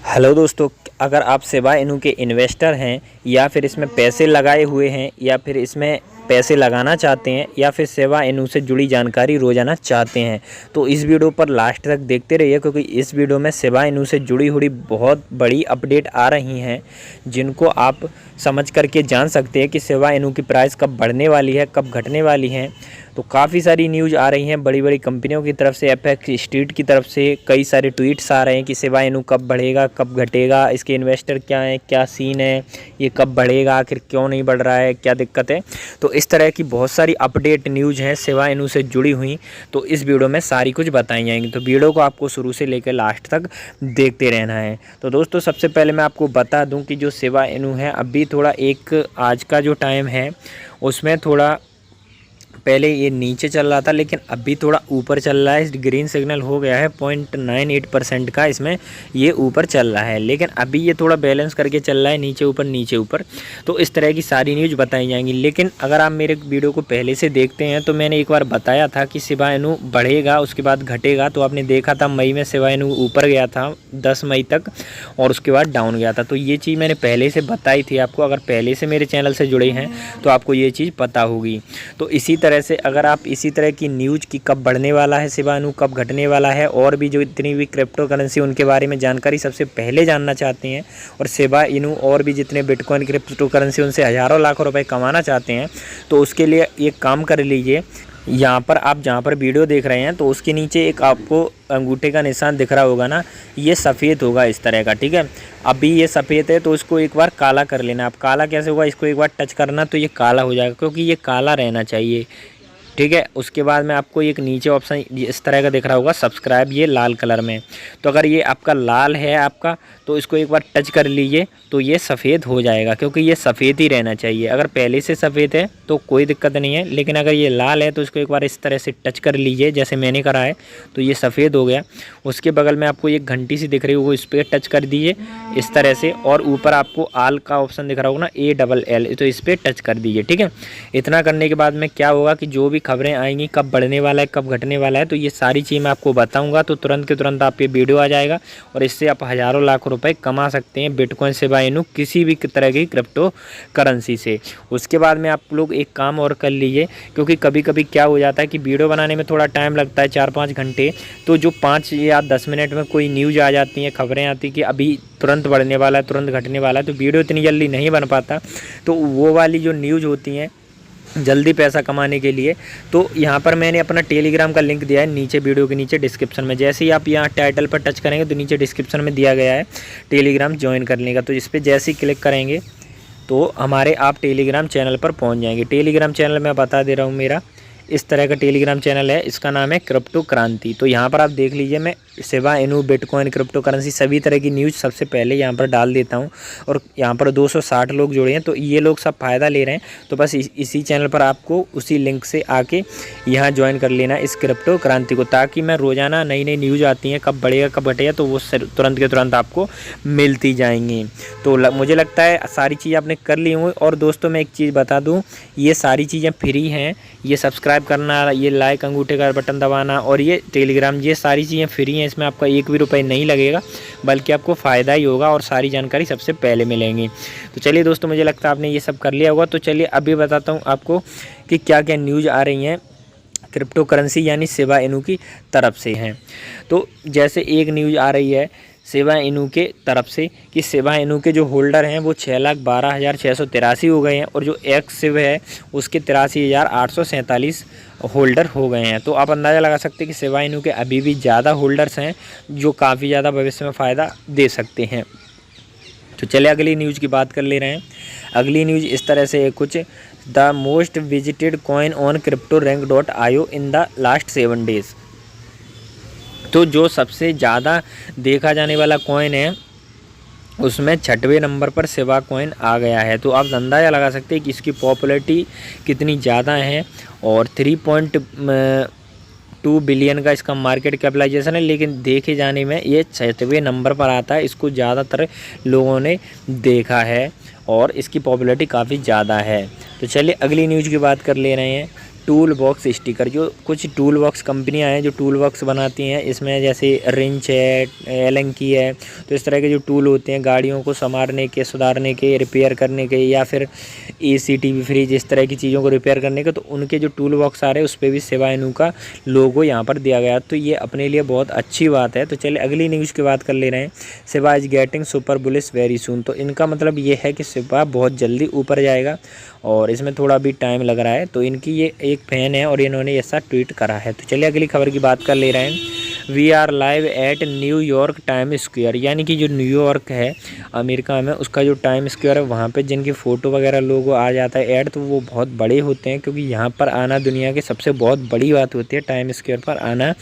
Hello दोस्तों, अगर आप शिबा इनू के इन्वेस्टर हैं या फिर इसमें पैसे लगाए हुए हैं या फिर इसमें पैसे लगाना चाहते हैं या फिर शिबा इनू से जुड़ी जानकारी रोज़ाना चाहते हैं तो इस वीडियो पर लास्ट तक देखते रहिए, क्योंकि इस वीडियो में शिबा इनू से जुड़ी हुई बहुत बड़ी अपडेट आ रही हैं जिनको आप समझ करके जान सकते हैं कि शिबा इनू की प्राइस कब बढ़ने वाली है, कब घटने वाली है। तो काफ़ी सारी न्यूज़ आ रही हैं बड़ी बड़ी कंपनियों की तरफ से, एपेक्स स्ट्रीट की तरफ से कई सारे ट्वीट्स आ रहे हैं कि शिबा इनू कब बढ़ेगा, कब घटेगा, इसके इन्वेस्टर क्या हैं, क्या सीन है, ये कब बढ़ेगा, आखिर क्यों नहीं बढ़ रहा है, क्या दिक्कत है। तो इस तरह की बहुत सारी अपडेट न्यूज़ हैं शिबा इनू से जुड़ी हुई, तो इस वीडियो में सारी कुछ बताई जाएंगी। तो वीडियो को आपको शुरू से लेकर लास्ट तक देखते रहना है। तो दोस्तों, सबसे पहले मैं आपको बता दूँ कि जो शिबा इनू है अभी थोड़ा एक आज का जो टाइम है उसमें थोड़ा पहले ये नीचे चल रहा था, लेकिन अभी थोड़ा ऊपर चल रहा है। ग्रीन सिग्नल हो गया है 0.98% का, इसमें ये ऊपर चल रहा है, लेकिन अभी ये थोड़ा बैलेंस करके चल रहा है, नीचे ऊपर नीचे ऊपर। तो इस तरह की सारी न्यूज़ बताई जाएंगी। लेकिन अगर आप मेरे वीडियो को पहले से देखते हैं तो मैंने एक बार बताया था कि शिबा इनू बढ़ेगा उसके बाद घटेगा। तो आपने देखा था मई में शिबा इनू ऊपर गया था 10 मई तक और उसके बाद डाउन गया था। तो ये चीज़ मैंने पहले से बताई थी आपको। अगर पहले से मेरे चैनल से जुड़े हैं तो आपको ये चीज़ पता होगी। तो इसी तरह से अगर आप इसी तरह की न्यूज़ की कब बढ़ने वाला है शिबा इनू, कब घटने वाला है, और भी जो इतनी भी क्रिप्टो करेंसी उनके बारे में जानकारी सबसे पहले जानना चाहते हैं, और शिबा इनू और भी जितने बिटकॉइन क्रिप्टो करेंसी उनसे हज़ारों लाखों रुपए कमाना चाहते हैं, तो उसके लिए एक काम कर लीजिए। यहाँ पर आप जहाँ पर वीडियो देख रहे हैं तो उसके नीचे एक आपको अंगूठे का निशान दिख रहा होगा ना, ये सफ़ेद होगा इस तरह का, ठीक है। अभी ये सफ़ेद है तो इसको एक बार काला कर लेना। आप काला कैसे होगा, इसको एक बार टच करना तो ये काला हो जाएगा, क्योंकि ये काला रहना चाहिए, ठीक है। उसके बाद में आपको एक नीचे ऑप्शन इस तरह का दिख रहा होगा सब्सक्राइब, ये लाल कलर में। तो अगर ये आपका लाल है आपका तो इसको एक बार टच कर लीजिए तो ये सफ़ेद हो जाएगा, क्योंकि ये सफ़ेद ही रहना चाहिए। अगर पहले से सफ़ेद है तो कोई दिक्कत नहीं है, लेकिन अगर ये लाल है तो इसको एक बार इस तरह से टच कर लीजिए जैसे मैंने करा है, तो ये सफ़ेद हो गया। उसके बगल में आपको एक घंटी सी दिख रही होगी, इस पर टच कर दीजिए इस तरह से, और ऊपर आपको आल का ऑप्शन दिख रहा होगा ना ALL, तो इस पर टच कर दीजिए, ठीक है। इतना करने के बाद में क्या होगा कि जो भी खबरें आएंगी कब बढ़ने वाला है, कब घटने वाला है, तो ये सारी चीज़ मैं आपको बताऊंगा। तो तुरंत के तुरंत आप ये वीडियो आ जाएगा और इससे आप हज़ारों लाखों रुपए कमा सकते हैं बिटकॉइन शिबा इनू किसी भी तरह की क्रिप्टो करेंसी से। उसके बाद में आप लोग एक काम और कर लीजिए, क्योंकि कभी कभी क्या हो जाता है कि वीडियो बनाने में थोड़ा टाइम लगता है 4-5 घंटे, तो जो 5 या 10 मिनट में कोई न्यूज़ आ जाती है, खबरें आती कि अभी तुरंत बढ़ने वाला है, तुरंत घटने वाला है, तो वीडियो इतनी जल्दी नहीं बन पाता। तो वो वाली जो न्यूज़ होती हैं जल्दी पैसा कमाने के लिए, तो यहाँ पर मैंने अपना टेलीग्राम का लिंक दिया है नीचे वीडियो के नीचे डिस्क्रिप्शन में। जैसे ही आप यहाँ टाइटल पर टच करेंगे तो नीचे डिस्क्रिप्शन में दिया गया है टेलीग्राम ज्वाइन करने का। तो इस पर जैसे ही क्लिक करेंगे तो हमारे आप टेलीग्राम चैनल पर पहुँच जाएंगे। टेलीग्राम चैनल मैं बता दे रहा हूँ, मेरा इस तरह का टेलीग्राम चैनल है, इसका नाम है क्रिप्टो क्रांति। तो यहाँ पर आप देख लीजिए, मैं Shiba Inu, bitcoin, crypto currency सभी तरह की न्यूज़ सबसे पहले यहाँ पर डाल देता हूँ। और यहाँ पर 260 लोग जुड़े हैं, तो ये लोग सब फ़ायदा ले रहे हैं। तो बस इसी चैनल पर आपको उसी लिंक से आके यहाँ ज्वाइन कर लेना इस क्रिप्टो क्रांति को, ताकि मैं रोज़ाना नई नई न्यूज़ आती हैं कब बढ़ेगा कब घटेगा तो वो तुरंत के तुरंत आपको मिलती जाएंगी। तो मुझे लगता है सारी चीज़ आपने कर ली होंगी। और दोस्तों, मैं एक चीज़ बता दूँ, ये सारी चीज़ें फ्री हैं। ये सब्सक्राइब करना, ये लाइक अंगूठे का बटन दबाना और ये टेलीग्राम, ये सारी चीज़ें फ्री हैं। इसमें आपका एक भी रुपये नहीं लगेगा, बल्कि आपको फ़ायदा ही होगा और सारी जानकारी सबसे पहले मिलेंगी। तो चलिए दोस्तों, मुझे लगता है आपने ये सब कर लिया होगा। तो चलिए अभी बताता हूँ आपको कि क्या क्या न्यूज़ आ रही हैं क्रिप्टो करेंसी यानी शिबा इनू की तरफ से हैं। तो जैसे एक न्यूज़ आ रही है शिबा इनू के तरफ से कि शिबा इनू के जो होल्डर हैं वो 6,12,683 हो गए हैं, और जो एक्स शिब है उसके 83,847 होल्डर हो गए हैं। तो आप अंदाज़ा लगा सकते हैं कि शिबा इनू के अभी भी ज़्यादा होल्डर्स हैं जो काफ़ी ज़्यादा भविष्य में फ़ायदा दे सकते हैं। तो चलिए अगली न्यूज़ की बात कर ले रहे हैं। अगली न्यूज़ इस तरह से है कुछ, the most visited coin on cryptorank.io in the last 7 days. तो जो सबसे ज़्यादा देखा जाने वाला कॉइन है उसमें 6वें नंबर पर शिबा कॉइन आ गया है। तो आप अंदाज़ा लगा सकते हैं कि इसकी पॉपुलैरिटी कितनी ज़्यादा है, और 3.2 बिलियन का इसका मार्केट कैपिटलाइजेशन है। लेकिन देखे जाने में ये 6वें नंबर पर आता है, इसको ज़्यादातर लोगों ने देखा है और इसकी पॉपुलैरिटी काफ़ी ज़्यादा है। तो चलिए अगली न्यूज़ की बात कर ले रहे हैं। Tool box sticker. जो कुछ टूल बॉक्स कंपनियां हैं जो टूल बॉक्स बनाती हैं, इसमें जैसे रिंच है, एलन की है, तो इस तरह के जो टूल होते हैं गाड़ियों को संवारने के, सुधारने के, रिपेयर करने के, या फिर एसी टीवी फ्रिज इस तरह की चीज़ों को रिपेयर करने के, तो उनके जो टूल बॉक्स आ रहे हैं उस पर भी शिबा का लोगो यहाँ पर दिया गया। तो ये अपने लिए बहुत अच्छी बात है। तो चलिए अगली न्यूज़ की बात कर ले रहे हैं। Shiba is getting super bullish very soon. तो इनका मतलब ये है कि शिबा बहुत जल्दी ऊपर जाएगा और इसमें थोड़ा भी टाइम लग रहा है। तो इनकी ये एक फ़ैन है और इन्होंने ऐसा ट्वीट करा है। तो चलिए अगली खबर की बात कर ले रहे हैं। We are live at New York time square, यानी कि जो न्यूयॉर्क है अमेरिका में, उसका जो टाइम स्क्वायर है वहाँ पे जिनकी फ़ोटो वगैरह लोगो आ जाता है ऐड, तो वो बहुत बड़े होते हैं, क्योंकि यहाँ पर आना दुनिया के सबसे बहुत बड़ी बात होती है टाइम स्क्वायर पर आना।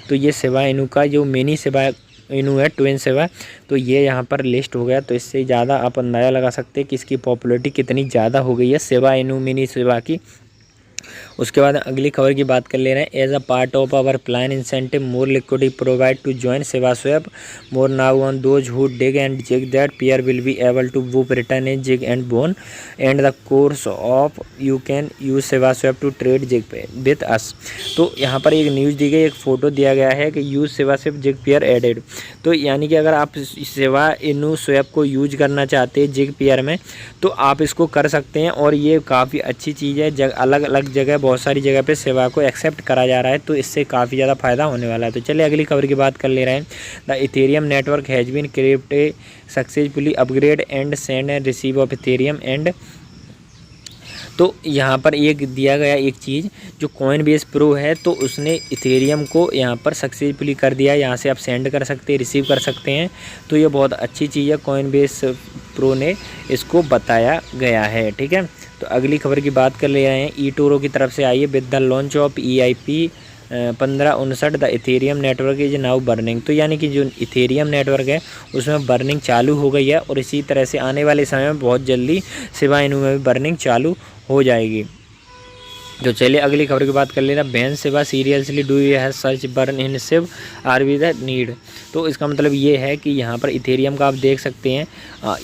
तो ये शिबा इनू का जो मिनी शिबा इनू है, ट्विन शिबा, तो ये यहाँ पर लिस्ट हो गया। तो इससे ज़्यादा आप अंदाज़ा लगा सकते हैं कि इसकी पॉपुलैरिटी कितनी ज़्यादा हो गई है शिबा इनू मिनी शिबा की। उसके बाद अगली खबर की बात कर ले रहे हैं। As a part of our plan incentive more liquidity provide to join ShibaSwap more now on those who dig and jig that pair will be able to woof return a jig and bone and the course of you can use ShibaSwap to trade jig with us. तो यहाँ पर एक news दी गई, एक photo दिया गया है कि use ShibaSwap jig pair added. तो यानी कि अगर आप शिबा इनू स्वैप को यूज करना चाहते हैं जिग पेयर में, तो आप इसको कर सकते हैं और ये काफ़ी अच्छी चीज़ है। अलग अलग जगह, बहुत सारी जगह पे शिबा को एक्सेप्ट करा जा रहा है, तो इससे काफ़ी ज़्यादा फ़ायदा होने वाला है। तो चलिए अगली खबर की बात कर ले रहे हैं। The Ethereum network has been crypted successfully upgrade and send and receive of Ethereum and. तो यहाँ पर एक दिया गया एक चीज़ जो कॉइनबेस प्रो है, तो उसने इथेरियम को यहाँ पर सक्सेसफुली कर दिया। यहाँ से आप सेंड कर सकते हैं, रिसीव कर सकते हैं। तो ये बहुत अच्छी चीज़ है, कॉइनबेस प्रो ने इसको बताया गया है। ठीक है, तो अगली खबर की बात कर ले रहे हैं। ईटोरो की तरफ से आई है। With the launch of EIP 1559 the Ethereum network is now burning. तो यानी कि जो इथेरियम नेटवर्क है उसमें बर्निंग चालू हो गई है और इसी तरह से आने वाले समय में बहुत जल्दी शिबा इनू में भी बर्निंग चालू हो जाएगी। तो चलिए अगली खबर की बात कर लेना। Ban Shiba seriously do you have search burn in Shib are we the need. तो इसका मतलब ये है कि यहाँ पर इथेरियम का आप देख सकते हैं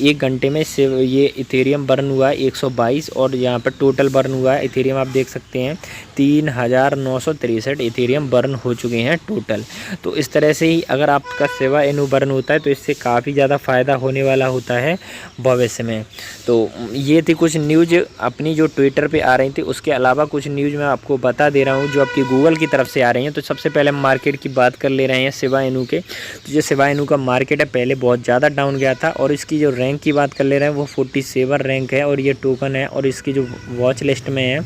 1 घंटे में शिव ये इथेरियम बर्न हुआ है 122 और यहाँ पर टोटल बर्न हुआ है इथेरियम आप देख सकते हैं 3963 इथेरियम बर्न हो चुके हैं टोटल। तो इस तरह से ही अगर आपका शिबा इनू बर्न होता है तो इससे काफ़ी ज़्यादा फ़ायदा होने वाला होता है भविष्य में। तो ये थी कुछ न्यूज़ अपनी जो ट्विटर पे आ रही थी। उसके अलावा कुछ न्यूज़ मैं आपको बता दे रहा हूँ जो आपकी गूगल की तरफ से आ रही हैं। तो सबसे पहले हम मार्केट की बात कर ले रहे हैं शिबा इनू के। तो जो शिबा इनू का मार्केट है पहले बहुत ज़्यादा डाउन गया था और इसकी जो रैंक की बात कर ले रहे हैं वो 47 रैंक है और ये टोकन है और इसकी जो वॉच लिस्ट में है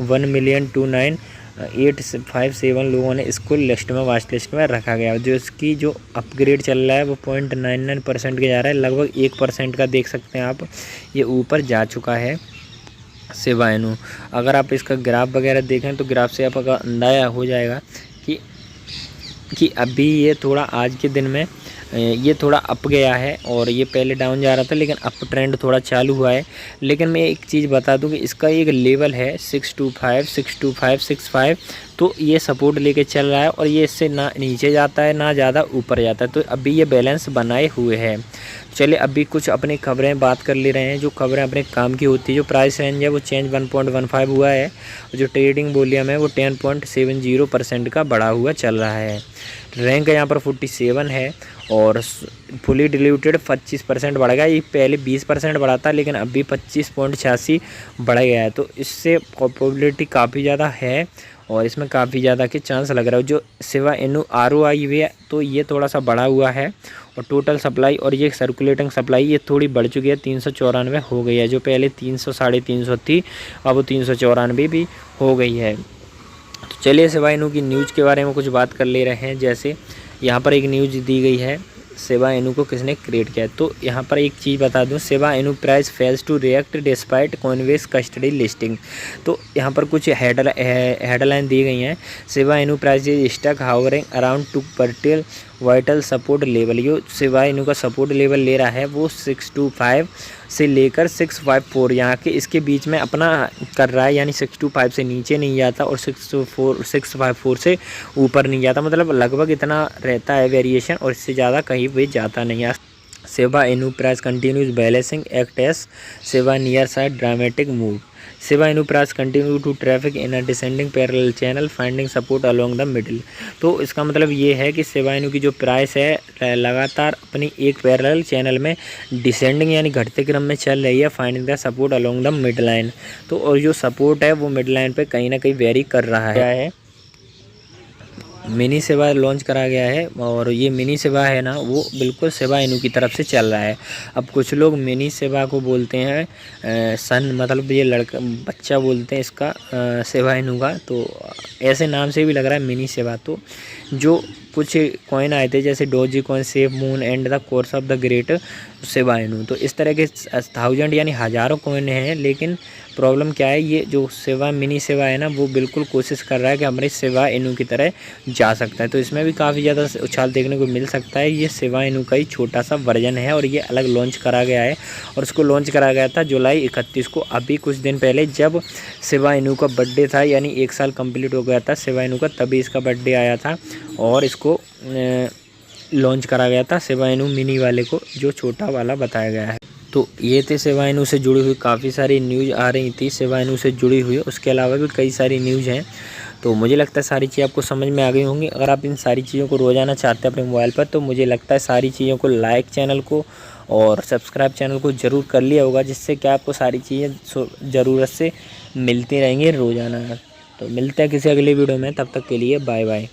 1,029,857 लोगों ने इसको लिस्ट में वॉच लिस्ट में रखा गया। जो इसकी जो अपग्रेड चल रहा है वो 0.99% के जा रहा है, लगभग 1% का देख सकते हैं आप ये ऊपर जा चुका है शिबा इनू। अगर आप इसका ग्राफ वगैरह देखें तो ग्राफ से आपका अंदाज़ा हो जाएगा कि अभी ये थोड़ा आज के दिन में ये थोड़ा अप गया है और ये पहले डाउन जा रहा था लेकिन अप ट्रेंड थोड़ा चालू हुआ है। लेकिन मैं एक चीज़ बता दूं कि इसका एक लेवल है 625 625 65, तो ये सपोर्ट लेके चल रहा है और ये इससे ना नीचे जाता है ना ज़्यादा ऊपर जाता है। तो अभी ये बैलेंस बनाए हुए है। चलिए अभी कुछ अपनी खबरें बात कर ले रहे हैं जो खबरें अपने काम की होती है। जो प्राइस रेंज है वो चेंज 1.15 हुआ है और जो ट्रेडिंग वॉल्यूम है वो 10.70% का बढ़ा हुआ चल रहा है। रैंक यहाँ पर 47 है और फुली डिल्यूटेड 25% बढ़ गया। ये पहले 20% बढ़ा था लेकिन अभी 25.86 बढ़ गया है। तो इससे पॉपुलैरिटी काफ़ी ज़्यादा है और इसमें काफ़ी ज़्यादा के चांस लग रहा है। जो शिबा इनू ROI भी है तो ये थोड़ा सा बढ़ा हुआ है और टोटल सप्लाई और ये सर्कुलेटिंग सप्लाई ये थोड़ी बढ़ चुकी है 394 हो गई है। जो पहले 300 350 थी अब वो 394 भी हो गई है। तो चलिए शिबा इनू की न्यूज़ के बारे में कुछ बात कर ले रहे हैं। जैसे यहाँ पर एक न्यूज़ दी गई है शिबा इनू को किसने क्रिएट किया है। तो यहाँ पर एक चीज़ बता दूँ, Shiba Inu price fails to react despite Coinbase custody listing. तो यहाँ पर कुछ हेडलाइन दी गई हैं। Shiba Inu price is stuck hovering around to potential vital support level. जो शिबा इनू का सपोर्ट लेवल ले रहा है वो 625 से लेकर 654 यहाँ के इसके बीच में अपना कर रहा है, यानी 625 से नीचे नहीं जाता और 654 से ऊपर नहीं जाता। मतलब लगभग इतना रहता है वेरिएशन और इससे ज़्यादा कहीं भी जाता नहीं है। Shiba Inu price continues balancing act as Shiba near side dramatic move. Shiba Inu price continue to traffic in a descending parallel channel finding support along the middle. तो इसका मतलब ये है कि सेवा इनू की जो प्राइस है लगातार अपनी एक पैरेलल चैनल में डिसेंडिंग यानी घटते क्रम में चल रही है, finding the support along the mid line. तो और जो सपोर्ट है वो मिड लाइन पे कहीं ना कहीं वेरी कर रहा है। मिनी सेवा लॉन्च करा गया है और ये मिनी सेवा है ना वो बिल्कुल सेवा इनू की तरफ से चल रहा है। अब कुछ लोग मिनी सेवा को बोलते हैं सन, मतलब ये लड़का बच्चा बोलते हैं इसका सेवा इनू का, तो ऐसे नाम से भी लग रहा है मिनी सेवा। तो जो कुछ कॉइन आए थे जैसे doji coin, safe moon and the course of the great सेवा इनू, तो इस तरह के 1000 यानी हज़ारों कॉइन हैं। लेकिन प्रॉब्लम क्या है, ये जो सेवा मिनी सेवा है ना वो बिल्कुल कोशिश कर रहा है कि हमारी सेवा इनू की तरह जा सकता है। तो इसमें भी काफ़ी ज़्यादा उछाल देखने को मिल सकता है। ये सेवा इनू का ही छोटा सा वर्जन है और ये अलग लॉन्च करा गया है और इसको लॉन्च करा गया था जुलाई 31 को, अभी कुछ दिन पहले जब सेवा इनू का बर्थडे था, यानी 1 साल कंप्लीट हो गया था सेवा इनू का, तभी इसका बर्थडे आया था और इसको लॉन्च करा गया था सेवा इनू मिनी वाले को, जो छोटा वाला बताया गया है। तो ये थे सेवा इनू से जुड़ी हुई काफ़ी सारी न्यूज़ आ रही थी सेवा इनू से जुड़ी हुई, उसके अलावा भी कई सारी न्यूज़ हैं। तो मुझे लगता है सारी चीज़ें आपको समझ में आ गई होंगी। अगर आप इन सारी चीज़ों को रोज़ाना चाहते हैं अपने मोबाइल पर, तो मुझे लगता है सारी चीज़ों को लाइक चैनल को और सब्सक्राइब चैनल को ज़रूर कर लिया होगा, जिससे कि आपको सारी चीज़ें ज़रूरत से मिलती रहेंगी रोज़ाना। तो मिलते हैं किसी अगले वीडियो में, तब तक के लिए बाय बाय।